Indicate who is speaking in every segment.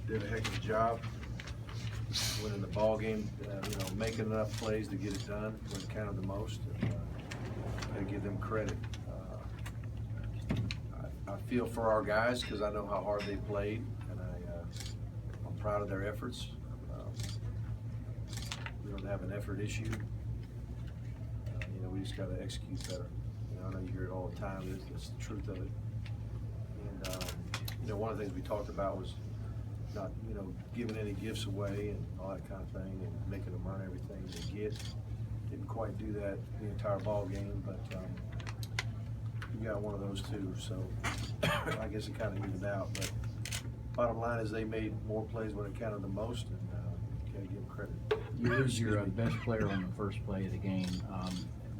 Speaker 1: did a heck of a job winning the ball game, making enough plays to get it done when it counted the most. And, I give them credit. I feel for our guys because I know how hard they played, and I'm proud of their efforts. We don't have an effort issue. We just got to execute better. I know you hear it all the time. It's the truth of it. And one of the things we talked about was not, giving any gifts away and all that kind of thing, and making them earn everything they get. Didn't quite do that the entire ball game, but we got one of those too. So I guess it kind of evened out. But bottom line is they made more plays when it counted the most, and gotta give them credit.
Speaker 2: You lose your best player on the first play of the game.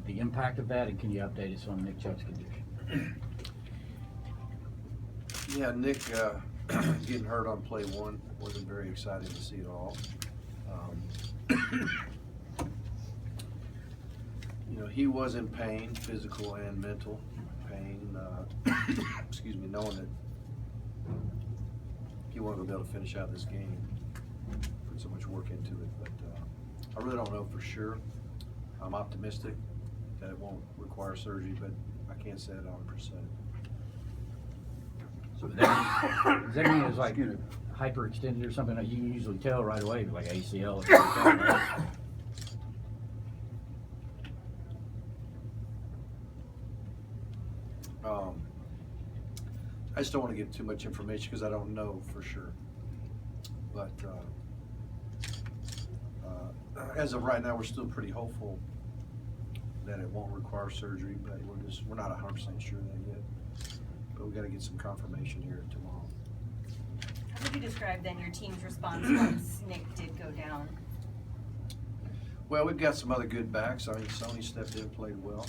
Speaker 2: The impact of that, and can you update us on Nick Chubb's condition?
Speaker 1: Yeah, Nick getting hurt on play one wasn't very exciting to see at all. He was in pain, physical and mental pain. Excuse me, knowing that he wasn't going to be able to finish out this game. Put so much work into it, but I really don't know for sure. I'm optimistic that it won't require surgery, but I can't say it 100%.
Speaker 2: So does that mean it's like hyperextended or something that you can usually tell right away, like ACL or something like that?
Speaker 1: I just don't want to give too much information because I don't know for sure. But as of right now, we're still pretty hopeful that it won't require surgery, but we're not 100% sure of that yet. But we got to get some confirmation here tomorrow.
Speaker 3: How would you describe then your team's response once Nick did go down?
Speaker 1: Well, we've got some other good backs. I mean, Sony stepped in, played well.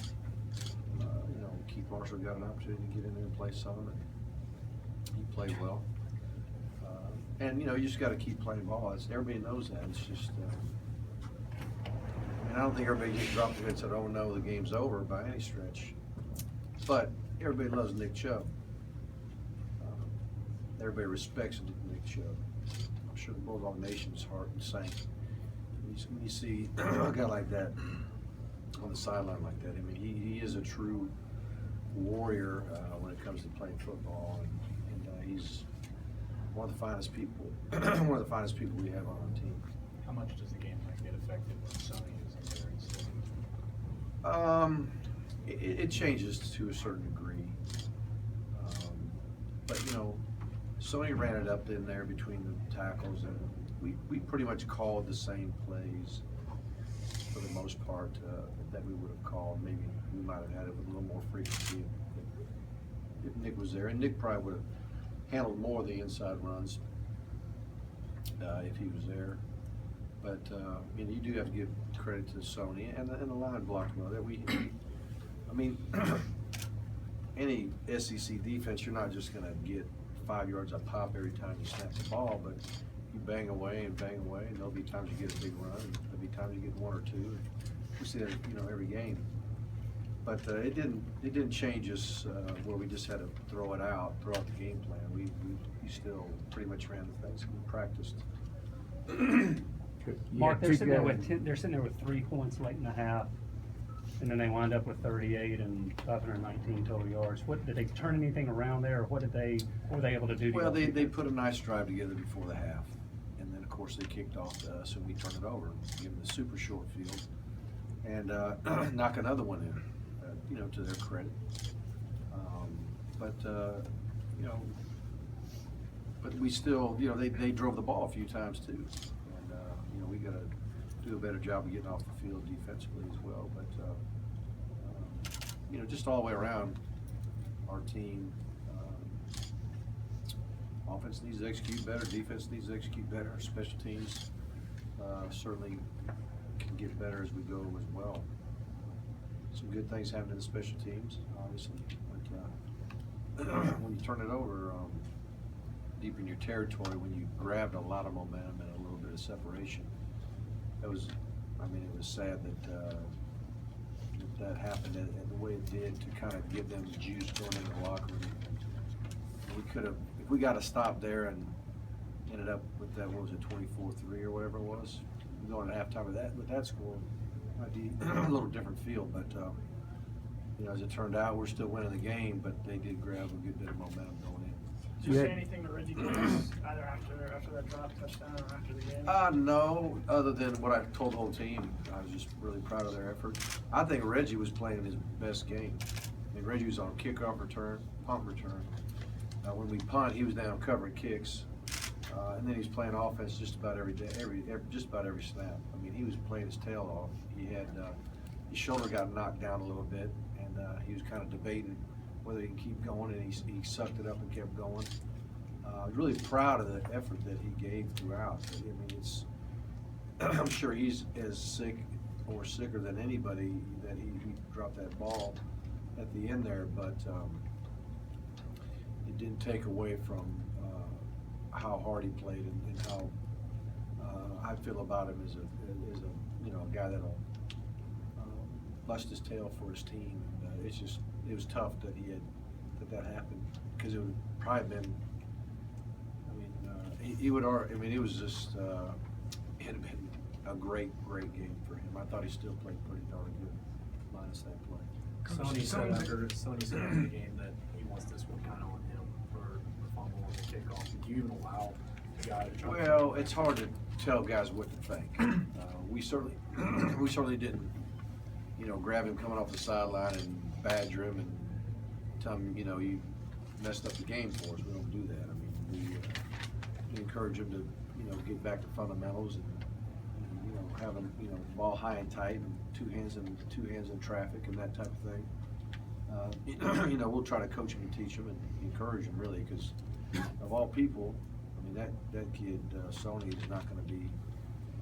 Speaker 1: Keith Marshall got an opportunity to get in there and play some, and he played well. And you just got to keep playing ball. Everybody knows that. It's just, I don't think everybody just dropped it and said, "Oh no, the game's over" by any stretch. But everybody loves Nick Chubb. Everybody respects Nick Chubb. I'm sure the Bulldog Nation's heart sank when you see a guy like that on the sideline like that. I mean, he is a true warrior when it comes to playing football, and he's one of the finest people. One of the finest people we have on our team.
Speaker 4: How much does the game get affected when Sony isn't there instead?
Speaker 1: It changes to a certain degree, but Sony ran it up in there between the tackles, and we pretty much called the same plays for the most part that we would have called. Maybe we might have had it with a little more frequency if Nick was there, and Nick probably would have handled more of the inside runs if he was there. But you do have to give credit to Sony and the line blocked well. Any SEC defense, you're not just going to get 5 yards a pop every time you snap the ball, but you bang away, and there'll be times you get a big run, and there'll be times you get one or two. We see that every game. But it didn't change us where we just had to throw out the game plan. We still pretty much ran the things we practiced.
Speaker 5: Mark, they're sitting there with 3 points late in the half, and then they wind up with 38 and 519 total yards. Did they turn anything around there, or what were they able to do?
Speaker 1: Well, they put a nice drive together before the half, and then of course they kicked off to us, and we turned it over, give them the super short field, and knock another one in. To their credit, but we still, they drove the ball a few times too, and we got to do a better job of getting off the field defensively as well. But just all the way around, our team, offense needs to execute better, defense needs to execute better. Our special teams certainly can get better as we go as well. Some good things happen in the special teams, obviously, but when you turn it over deep in your territory, when you grabbed a lot of momentum and a little bit of separation, it was sad that happened and the way it did, to kind of give them juice going into the locker room. We could have, if we got to stop there and ended up with that, what was it, 24-3 or whatever it was. Going to halftime with that score might be a little different feel, but, you know, as it turned out, we're still winning the game, but they did grab a good bit of momentum going in.
Speaker 6: Did you
Speaker 5: Yeah.
Speaker 6: say anything to Reggie Davis either after that drop touchdown or after the game?
Speaker 1: No, other than what I told the whole team. I was just really proud of their effort. I think Reggie was playing his best game. I mean, Reggie was on kickoff return, punt return. When we punt, he was down covering kicks. And then he's playing offense just about every day, just about every snap. I mean, he was playing his tail off. He had, his shoulder got knocked down a little bit, and he was kind of debating whether he can keep going, and he sucked it up and kept going. I was really proud of the effort that he gave throughout. I mean, it's, I'm sure he's as sick or sicker than anybody that he dropped that ball at the end there, but it didn't take away from how hard he played and how I feel about him as a you know, a guy that'll bust his tail for his team. And it was tough that that happened, because it would probably been, I mean, he would, I mean, it was just, it had been a great game for him. I thought he still played pretty darn good, minus that play.
Speaker 4: Sony said after the game that he wants this one kind of on him for the fumble and the kickoff. Did you even allow the guy to try?
Speaker 1: Well, it's hard to tell guys what to think. We certainly didn't, you know, grab him coming off the sideline and badger him and tell him, you know, you messed up the game for us. We don't do that. I mean, we encourage him to, you know, get back to fundamentals and you know, have him, you know, ball high and tight and two hands in traffic and that type of thing. You know, we'll try to coach him and teach him and encourage him, really, because of all people, I mean, that kid, Sony, is not going to be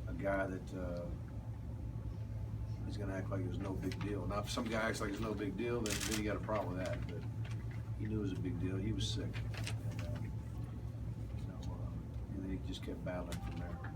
Speaker 1: a guy that he's going to act like it was no big deal. Now, if some guy acts like it's no big deal, then you got a problem with that. But he knew it was a big deal. He was sick, and, you know, and then he just kept battling from there.